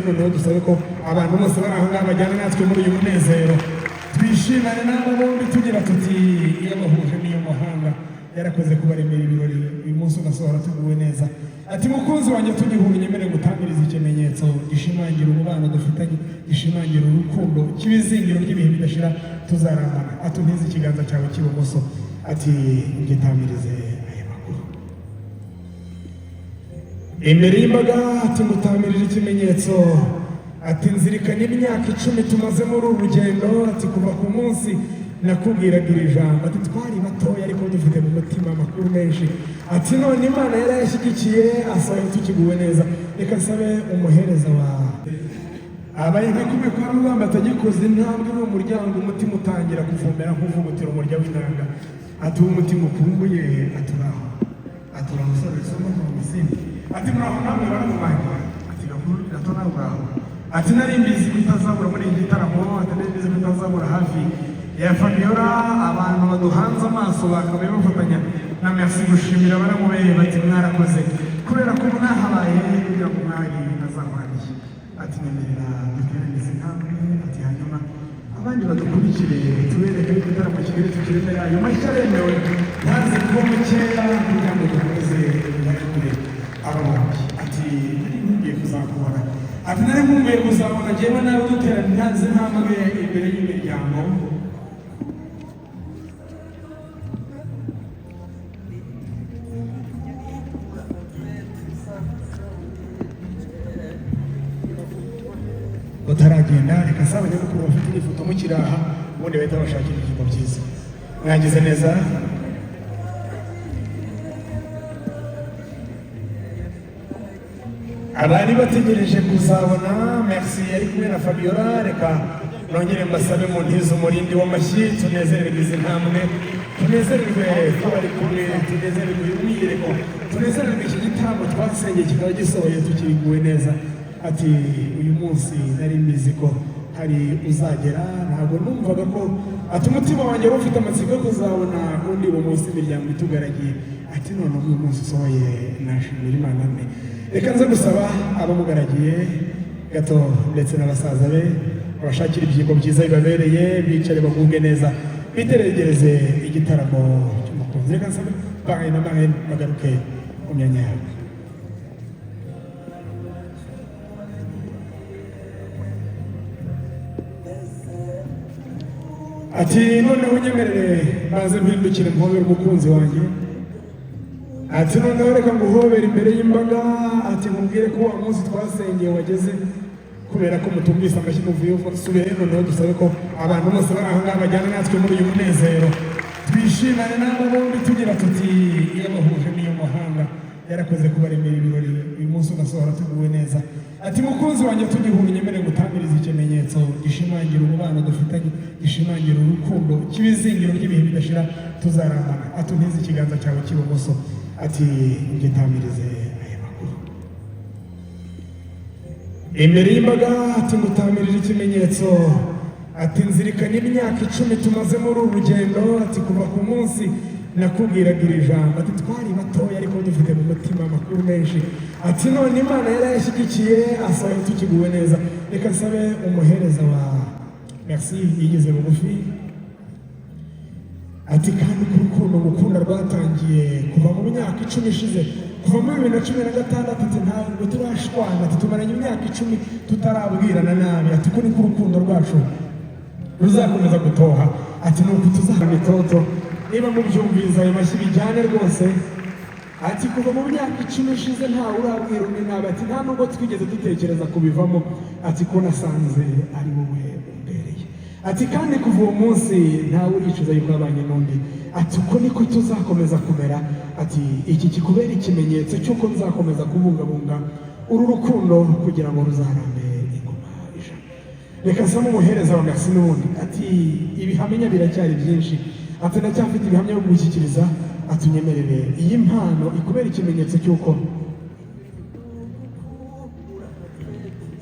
Noneho dusabe ko abantu bose bari aho ngaho bajyana natwe muri uyu munezero, twishimane n'aba bombi tugira tuti iyo bahuje n'iyo mahanga yarakoze kubaremera ibirori uyu munsi ugasohora tuguwe neza. Ati mukunzi wanjye tugihura unyemere gutangiriza ikimenyetso gishimangira umubano dufitanye, gishimangira urukundo, kibizingiro ry'ibihe bidashira tuzarambana. Atuntize ikiganza cyawe cy'ibumoso, ati ngitamirize aya makuru imbere y'imbaga, ati ngutamirije ikimenyetso, ati nzirikanye imyaka 10 tumaze muri uru rugendo, ati kuva ku munsi nakubwiraga iri jambo, ati twari batoya ariko dufite mu mutima amakuru menshi, ati none Imana yarayashyigikiye asaye tukiguwe neza. Reka nsabe umuhereza wawe abaye nka kumwe kwa rugamba atagikoze intambwe mu muryango, umutima utangira kuvumera nk'uvugutira umurya w'inanga, ati umutima ukumbuye aturaho, aturaho umusore isomo mu misindi, ati muraho namwe baramubanye, ati gakuru gatona uraho, ati nari mbizi bitazabura muri iki gitaramo, ati nari mbizi bitazabura hafi ya Fabiola. Abantu baduhanze amaso bakabaye bafatanya na merci gushimira baramubeye, bati mwarakoze kubera ko mwahabaye kugira ngo mwari nazamwariye, ati nemerera duteranize intambwe, ati hanyuma abandi badukurikire tubereke igitaramo Kigali tukiremera ayo mashya aremewe, ntaze kuba mukeya kugira ngo dukomeze kure ababombi. Ati nari nkumbuye kuzakubona, ati nari nkumbuye kuzabona njyewe nawe duterana ntaze ntambwe imbere y'imiryango. Utaragenda reka saba nyakuru bafite ifoto mukiraha, ubundi bahita bashakira ikintu byiza. Mwagize neza. Abari bategereje kuzabona merci ari kumwe na Fabiola, reka nongere mbasabe mu ntizo umurindi w'amashyi, tunezererwe izi ntambwe, tunezererwe ko bari kumwe, tunezererwe umwiyereko, tunezererwe iki gitambo twasengeye kikaba gisohoye tukiguwe neza. Ati uyu munsi nari mbizi ko hari uzagera, ntabwo numvaga ko, ati umutima wanjye wari ufite amatsiko yo kuzabona undi uwo munsi imiryango itugaragiye, ati none uyu munsi usohoye nashimira Imana mwe. Reka nze gusaba abamugaragiye gato ndetse n'abasaza be abashakira ibyimbo byiza bibabereye, bicare bagubwe neza, bitegereze igitaramo cy'umukunzi. Reka nsabe bahaye na bahaye bagaruke mu myanya yabo. Ati noneho unyemerere maze mpindukire mpobere umukunzi wanjye, ati noneho reka nguhobere imbere y'imbaga, ati nkubwire ko wa munsi twasengeye wageze, kubera ko mutumvise amashyi muvuye subire. Noneho dusabe ko abantu bose bari aho ngaho bajyana natwe muri uyu munezero, twishimane n'aba bombi tugira tuti iyo bahuje n'iyo mahanga yarakoze kubaremera ibirori uyu munsi ugasohora tuguwe neza. Ati mukunzi wanjye tugihura unyemere gutangiriza ikimenyetso gishimangira umubano dufitanye, gishimangira urukundo, kibizingiro ry'ibihe bidashira tuzarambana. Atuntize ikiganza cyawe cy'ibumoso, ati ngitamirize aya makuru imbere y'imbaga, ati ngutamirije ikimenyetso, ati nzirikanye imyaka 10 tumaze muri uru rugendo, ati kuva ku munsi nakubwiraga iri jambo, ati twari batoya ariko dufite mu mutima amakuru menshi, ati none Imana yarayashyigikiye asaye tukiguwe neza. Reka nsabe umuhereza wa merci yigeze bugufi, ati kandi urukundo gukunda rwatangiye kuva mu myaka 10 ishize, kuva muri 2016, ati ntabwo turashwana, ati tumaranye imyaka 10 tutarabwirana nabi, ati ko niko urukundo rwacu ruzakomeza gutoha, ati nuko tuzahana itoto niba mubyumviza ayo mashyi bijyane rwose. Ati kuva mu myaka 10 ishize ntawe urabwira undi nabi, ati nta nubwo twigeze dutekereza kubivamo, ati ko nasanze ari wowe umbereye, ati kandi kuva uwo munsi ntawe uricuza yuko yabanye n'undi, ati uko niko tuzakomeza kumera, ati iki kikubera ikimenyetso cy'uko nzakomeza kubungabunga uru rukundo kugira ngo ruzarambe ingoma ijana. Reka nsaba umuhereza wa merci n'ubundi, ati ibihamya biracyari byinshi, ati ndacyafite ibihamya byo gushyikiriza, ati unyemerere iyi mpano ikubera ikimenyetso cy'uko,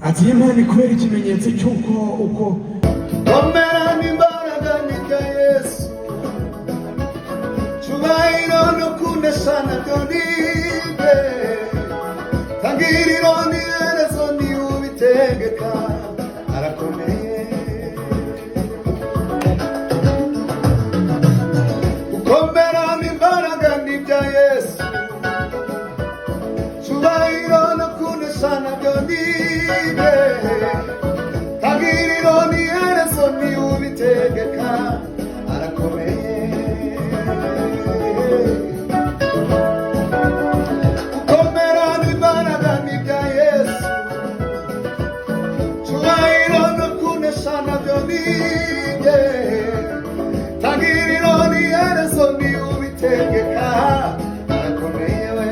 ati iyi mpano ikubera ikimenyetso cy'uko uko omera n'imbaraga nika Yesu, cyubahiro no kunesana byonibe, tangiriro n'iherezo ni ubite ubitegeka arakomeye. Gukomera n'imbaraga ni ibya Yesu, cyubahiro no kunesha nabyo ni ibye, tagiriro n'iherezo ni ubitegeka arakomeye. Gukomera n'imbaraga ni ibya Yesu, cyubahiro no kunesha nabyo ni ibye, tagiriro n'iherezo ni ubitegeka arakomeye we.